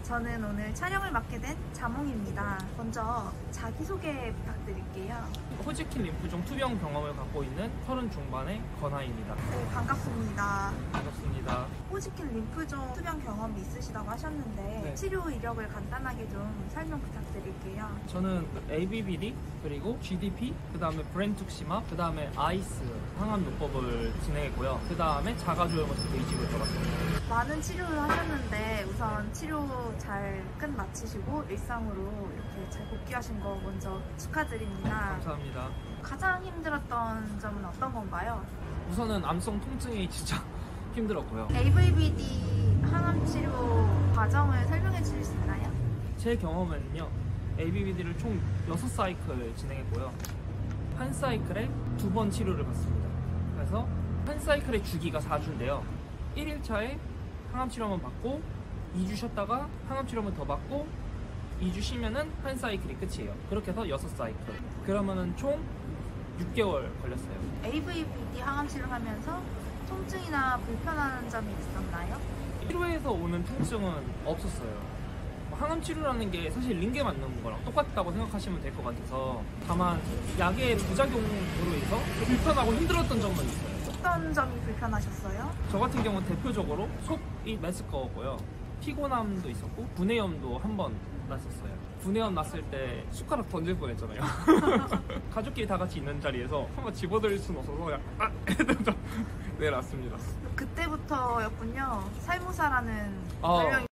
저는 오늘 촬영을 맡게 된 자몽입니다. 먼저 자기소개 부탁드릴게요. 호지킨 림프종 투병 경험을 갖고 있는 30 중반의 건하입니다. 네, 반갑습니다. 반갑습니다. 호지킨 림프종 투병 경험이 있으시다고 하셨는데 네. 치료 이력을 간단하게 좀 설명 부탁드릴게요. 저는 ABBD, 그리고 GDP, 그 다음에 브렌투크시맙, 그 다음에 아이스 항암 요법을 진행했고요. 그 다음에 자가조혈모터 베이직을 들어갔습니다. 많은 치료를 하셨는데 우선 치료 잘 끝마치시고 일상으로 이렇게 잘 복귀하신 거 먼저 축하드립니다. 감사합니다. 가장 힘들었던 점은 어떤 건가요? 우선은 암성 통증이 진짜 힘들었고요. AVBD 항암 치료 과정을 설명해 주실 수 있나요? 제 경험은요, ABBD를 총 6사이클 진행했고요. 한 사이클에 2번 치료를 받습니다. 그래서 한 사이클의 주기가 4주인데요. 1일차에 항암치료 한번 받고 2주 쉬었다가 항암치료 한번 더 받고 2주 쉬면은 한 사이클이 끝이에요. 그렇게 해서 6사이클. 그러면은 총 6개월 걸렸어요. AVBD 항암 치료하면서 통증이나 불편한 점이 있었나요? 1회에서 오는 통증은 없었어요. 항암 치료라는 게 사실 링게 맞는 거랑 똑같다고 생각하시면 될 것 같아서, 다만 약의 부작용으로 인해서 불편하고 힘들었던 점은 있어요. 어떤 점이 불편하셨어요? 저 같은 경우는 대표적으로 속이 메스꺼웠고요. 피곤함도 있었고 구내염도 한 번 났었어요. 구내염 났을 때 숟가락 던질 뻔했잖아요. 가족끼리 다 같이 있는 자리에서 한번 집어들일 수는 없어서 그냥 해서 내놨습니다. 그때부터였군요. 살모사라는 별명이.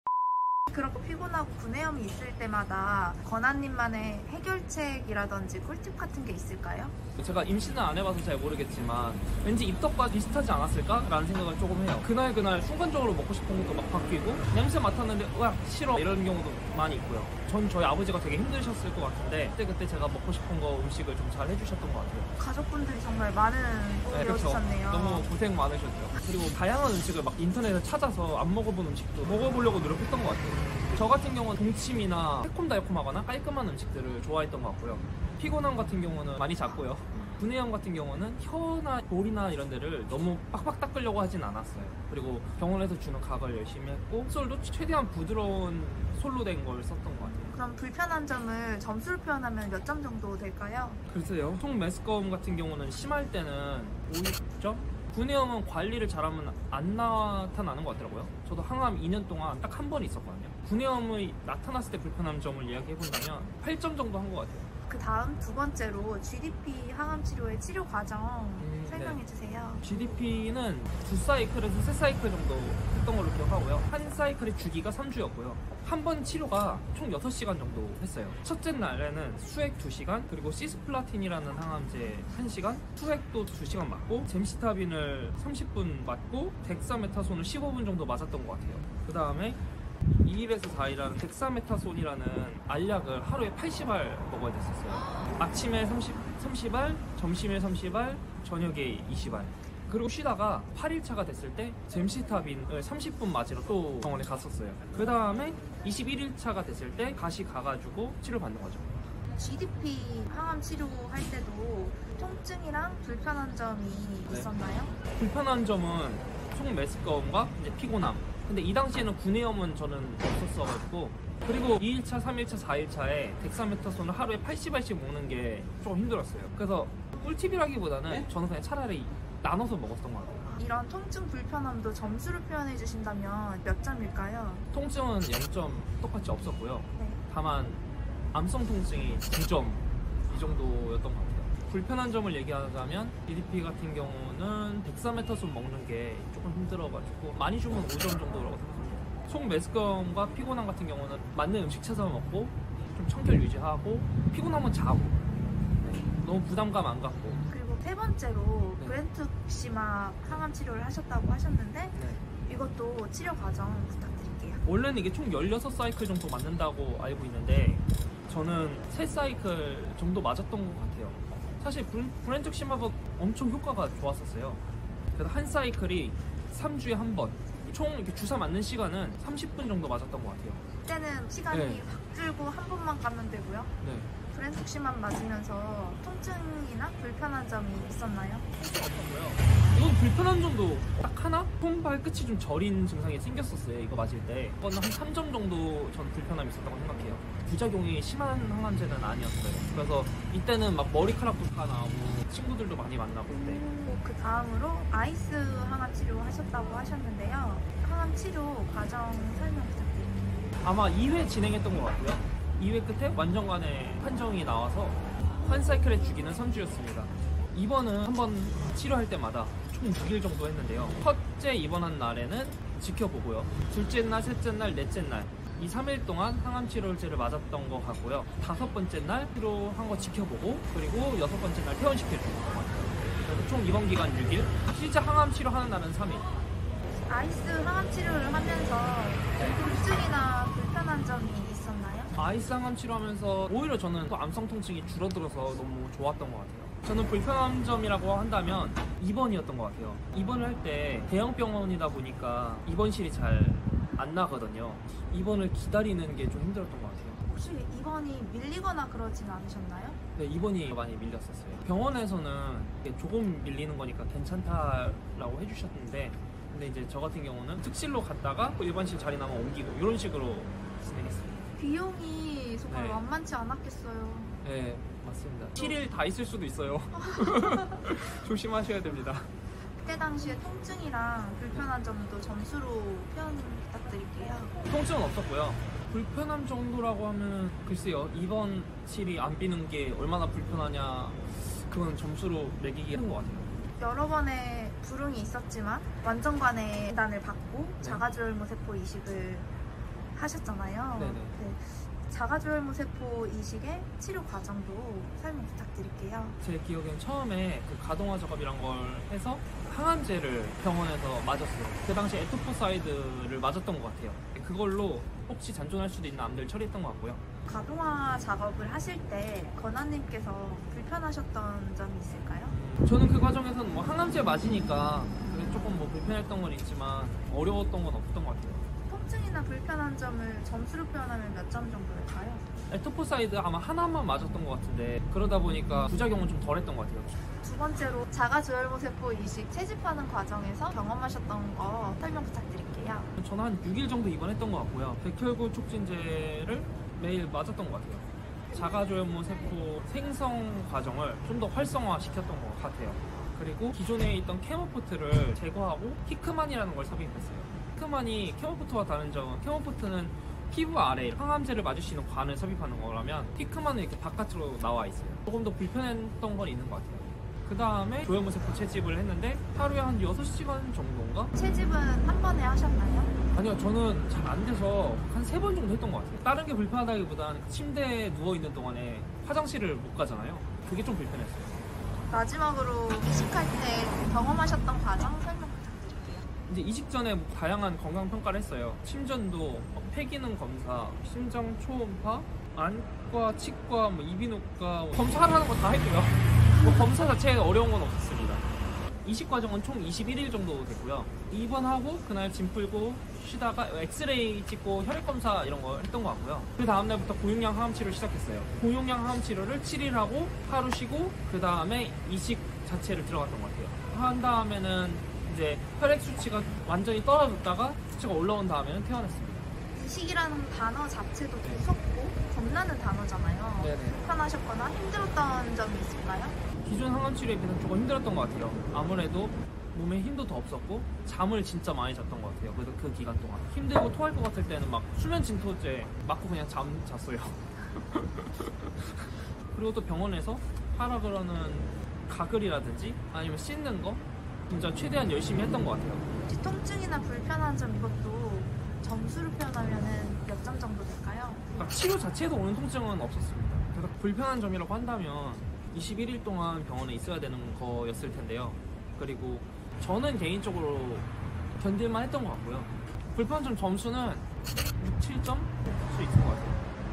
그렇고 피곤하고 구내염이 있을 때마다 건아님만의 해결책이라든지 꿀팁 같은 게 있을까요? 제가 임신을 안 해봐서 잘 모르겠지만 왠지 입덧과 비슷하지 않았을까라는 생각을 조금 해요. 그날 순간적으로 먹고 싶은 것도 막 바뀌고, 냄새 맡았는데 으악 싫어 이런 경우도 많이 있고요. 전 저희 아버지가 되게 힘드셨을 것 같은데 그때 제가 먹고 싶은 거 음식을 좀 잘 해주셨던 것 같아요. 가족분들이 정말 많은 도움을 이어주셨네요. 너무 고생 많으셨죠. 그리고 다양한 음식을 막 인터넷에 찾아서 안 먹어본 음식도 먹어보려고 노력했던 것 같아요. 저 같은 경우는 동치미나 새콤달콤하거나 깔끔한 음식들을 좋아했던 것 같고요. 피곤함 같은 경우는 많이 잤고요. 구내염 같은 경우는 혀나 볼이나 이런 데를 너무 빡빡 닦으려고 하진 않았어요. 그리고 병원에서 주는 각을 열심히 했고, 솔도 최대한 부드러운 솔로 된 걸 썼던 것 같아요. 그럼 불편한 점을 점수로 표현하면 몇 점 정도 될까요? 글쎄요. 통 메스꺼움 같은 경우는 심할 때는 5, 6점? 구내염은 관리를 잘하면 안 나타나는 것 같더라고요. 저도 항암 2년 동안 딱 한 번 있었거든요. 구내염이 나타났을 때 불편한 점을 이야기해본다면 8점 정도 한 것 같아요. 그 다음 두 번째로 GDP 항암 치료의 치료 과정 설명해 주세요. GDP는 2사이클에서 3사이클 정도 했던 걸로 기억하고요. 한 사이클의 주기가 3주였고요. 한 번 치료가 총 6시간 정도 했어요. 첫째 날에는 수액 2시간, 그리고 시스플라틴이라는 항암제 1시간, 투액도 2시간 맞고, 젬시타빈을 30분 맞고, 덱사메타손을 15분 정도 맞았던 것 같아요. 그 다음에 2일에서 4일하는 덱사메타손이라는 알약을 하루에 80알 먹어야 됐었어요. 아침에 30알, 점심에 30알, 저녁에 20알. 그리고 쉬다가 8일차가 됐을 때 젬시타빈을 30분 맞으러 또 병원에 갔었어요. 그 다음에 21일차가 됐을 때 다시 가가지고 치료받는 거죠. GDP 항암 치료할 때도 통증이랑 불편한 점이 있었나요? 불편한 점은 총 메스꺼움과 이제 피곤함. 근데 이 당시에는 구내염은 저는 없었어가지고, 그리고 2일차, 3일차, 4일차에 덱사메타손을 하루에 80알씩 먹는 게 조금 힘들었어요. 그래서 꿀팁이라기보다는 저는 그냥 차라리 나눠서 먹었던 것 같아요. 이런 통증 불편함도 점수로 표현해 주신다면 몇 점일까요? 통증은 0점 똑같이 없었고요. 네. 다만 암성 통증이 9점 이 정도였던 것 같아요. 불편한 점을 얘기하자면 GDP 같은 경우는 덱사메타손 먹는 게 조금 힘들어가지고 많이 주면 5점 정도라고 생각합니다. 총 메스꺼움과 피곤함 같은 경우는 맞는 음식 찾아 먹고, 좀 청결 유지하고, 피곤하면 자고, 네. 너무 부담감 안 갖고. 그리고 세 번째로 네. 브렌투크시맙 항암 치료를 하셨다고 하셨는데 네. 이것도 치료 과정 부탁드릴게요. 원래는 이게 총 16사이클 정도 맞는다고 알고 있는데 저는 3사이클 정도 맞았던 것 같아요. 사실 브렌투크시맙은 엄청 효과가 좋았었어요. 그래서 한 사이클이 3주에 한 번, 총 이렇게 주사 맞는 시간은 30분 정도 맞았던 것 같아요. 그때는 시간이 네. 확 줄고 한 번만 가면 되고요. 네. 브렌톡시만 맞으면서 통증이나 불편한 점이 있었나요? 없었고요. 이건 불편한 점도 딱 하나? 손발 끝이 좀 저린 증상이 생겼었어요. 이거 맞을 때. 이건 한 3점 정도 전 불편함이 있었다고 생각해요. 부작용이 심한 항암제는 아니었어요. 그래서 이때는 막 머리카락도 다 나오고 친구들도 많이 만나고 그때. 그 다음으로 아이스 항암 치료 하셨다고 하셨는데요. 항암 치료 과정 설명 부탁드립니다. 아마 2회 진행했던 것 같고요. 2회 끝에 완전간의 판정이 나와서 한 사이클의 주기는 3주였습니다. 입원은 한 번 치료할 때마다 총 6일 정도 했는데요. 첫째 입원한 날에는 지켜보고요. 둘째 날, 셋째 날, 넷째 날 이 3일 동안 항암 치료제를 맞았던 것 같고요. 5번째 날 치료한 거 지켜보고 그리고 6번째 날 퇴원시켜주는 것 같아요. 그래서 총 입원 기간 6일, 실제 항암 치료하는 날은 3일. 아이스 항암 치료를 하면서 통증이나 불편한 점이 있었나요? 아이스 항암 치료하면서 오히려 저는 또 암성 통증이 줄어들어서 너무 좋았던 것 같아요. 저는 불편한 점이라고 한다면 입원이었던 것 같아요. 입원을 할 때 대형 병원이다 보니까 입원실이 잘 안 나거든요. 입원을 기다리는 게 좀 힘들었던 것 같아요. 혹시 입원이 밀리거나 그러진 않으셨나요? 네, 입원이 많이 밀렸었어요. 병원에서는 이게 조금 밀리는 거니까 괜찮다라고 해주셨는데 근데 이제 저 같은 경우는 특실로 갔다가 또 일반실 자리 나면 옮기고 이런 식으로 진행했어요. 비용이 정말 네. 만만치 않았겠어요. 네, 맞습니다. 7일 다 있을 수도 있어요. 조심하셔야 됩니다. 그때 당시에 통증이랑 불편한 점도 점수로 표현 부탁드릴게요. 통증은 없었고요. 불편함 정도라고 하면 글쎄요. 입원실이 안 비는 게 얼마나 불편하냐 그건 점수로 매기기 힘든 것 같아요. 여러 번의 불응이 있었지만 완전관의 진단을 받고 네. 자가주혈모세포 이식을 하셨잖아요. 네네. 네. 자가주혈모세포 이식의 치료 과정도 설명 부탁드릴게요. 제 기억엔 처음에 그 가동화 작업이란 걸 해서 항암제를 병원에서 맞았어요. 그 당시 에토포사이드를 맞았던 것 같아요. 그걸로 혹시 잔존할 수도 있는 암들 처리했던 것 같고요. 가동화 작업을 하실 때 건아님께서 불편하셨던 점이 있을까요? 저는 그 과정에서는 뭐 항암제 맞으니까 그게 조금 뭐 불편했던 건 있지만 어려웠던 건 없었던 것 같아요. 통증이나 불편한 점을 점수로 표현하면 몇 점 정도 될까요? 에토포사이드 아마 하나만 맞았던 것 같은데 그러다 보니까 부작용은 좀 덜했던 것 같아요. 두 번째로 자가주혈모세포 이식 채집하는 과정에서 경험하셨던 거 설명 부탁드릴게요. 저는 한 6일 정도 입원했던 것 같고요. 백혈구 촉진제를 매일 맞았던 것 같아요. 자가조혈모세포 생성 과정을 좀 더 활성화시켰던 것 같아요. 그리고 기존에 있던 케모포트를 제거하고 히크만이라는 걸 삽입했어요. 히크만이 케모포트와 다른 점은 케모포트는 피부 아래 항암제를 맞을 수 있는 관을 삽입하는 거라면 히크만은 이렇게 바깥으로 나와 있어요. 조금 더 불편했던 건 있는 것 같아요. 그 다음에 조혈모세포 채집을 했는데 하루에 한 6시간 정도인가? 채집은 한 번에 하셨나요? 아니요, 저는 잘 안 돼서 한 3번 정도 했던 것 같아요. 다른 게 불편하다기보다는 침대에 누워있는 동안에 화장실을 못 가잖아요. 그게 좀 불편했어요. 마지막으로 이식할 때 경험하셨던 과정 설명 부탁드릴게요. 이제 이식 전에 뭐 다양한 건강 평가를 했어요. 심전도, 폐기능 검사, 심장 초음파, 안과, 치과, 이비인후과 검사하라는 거 다 했고요. 뭐 검사 자체에 어려운 건 없었습니다. 이식 과정은 총 21일 정도 됐고요. 입원하고 그날 짐 풀고 쉬다가 엑스레이 찍고 혈액 검사 이런 거 했던 것 같고요. 그 다음날부터 고용량 항암 치료를 시작했어요. 고용량 항암 치료를 7일 하고 하루 쉬고 그 다음에 이식 자체를 들어갔던 것 같아요. 한 다음에는 이제 혈액 수치가 완전히 떨어졌다가 수치가 올라온 다음에는 퇴원했습니다. 이식이라는 단어 자체도 무섭고 겁나는 단어잖아요. 네네. 불편하셨거나 힘들었던 점이 있을까요? 기존 항암 치료에 비해서 조금 힘들었던 것 같아요. 아무래도 몸에 힘도 더 없었고 잠을 진짜 많이 잤던 것 같아요. 그래서 그 기간 동안 힘들고 토할 것 같을 때는 막 수면 진통제 맞고 그냥 잠 잤어요. 그리고 또 병원에서 하라 그러는 가글이라든지 아니면 씻는 거 진짜 최대한 열심히 했던 것 같아요. 혹시 통증이나 불편한 점 이것도 점수로 표현하면 몇 점 정도 될까요? 그러니까 치료 자체에도 오는 통증은 없었습니다. 그래서 불편한 점이라고 한다면 21일 동안 병원에 있어야 되는 거였을 텐데요. 그리고 저는 개인적으로 견딜만 했던 것 같고요. 불편한 점 점수는 6, 7점 수 있을 것 같아요.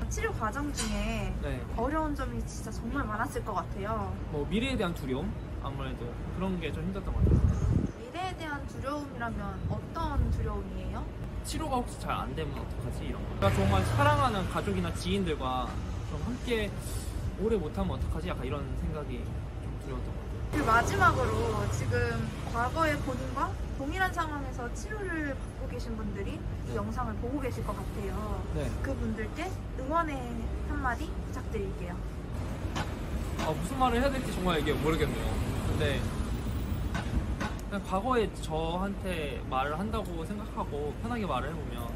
치료 과정 중에 네. 어려운 점이 진짜 정말 많았을 것 같아요. 뭐 미래에 대한 두려움 아무래도 그런 게 좀 힘들었던 것 같아요. 미래에 대한 두려움이라면 어떤 두려움이에요? 치료가 혹시 잘 안 되면 어떡하지 이런 거. 제가 정말 사랑하는 가족이나 지인들과 좀 함께 오래 못하면 어떡하지? 약간 이런 생각이 좀 두려웠던 것 같아요. 그 마지막으로 지금 과거의 본인과 동일한 상황에서 치료를 받고 계신 분들이 이 네. 영상을 보고 계실 것 같아요. 네. 그분들께 응원의 한마디 부탁드릴게요. 무슨 말을 해야 될지 정말 이게 모르겠네요. 근데 그냥 과거에 저한테 말을 한다고 생각하고 편하게 말을 해보면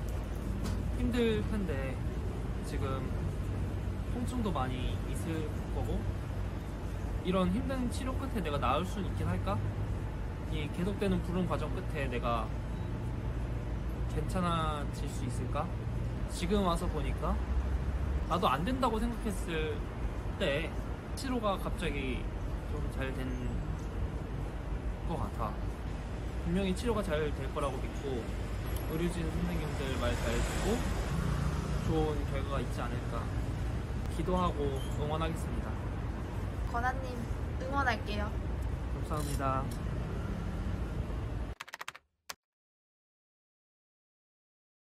힘들 텐데 지금 통증도 많이 있을 거고 이런 힘든 치료 끝에 내가 나을 수는 있긴 할까? 이 계속되는 불응 과정 끝에 내가 괜찮아질 수 있을까? 지금 와서 보니까 나도 안 된다고 생각했을 때 치료가 갑자기 좀 잘 된 것 같아. 분명히 치료가 잘 될 거라고 믿고 의료진 선생님들 말 잘 듣고 좋은 결과가 있지 않을까 기도하고 응원하겠습니다. 권한님 응원할게요. 감사합니다.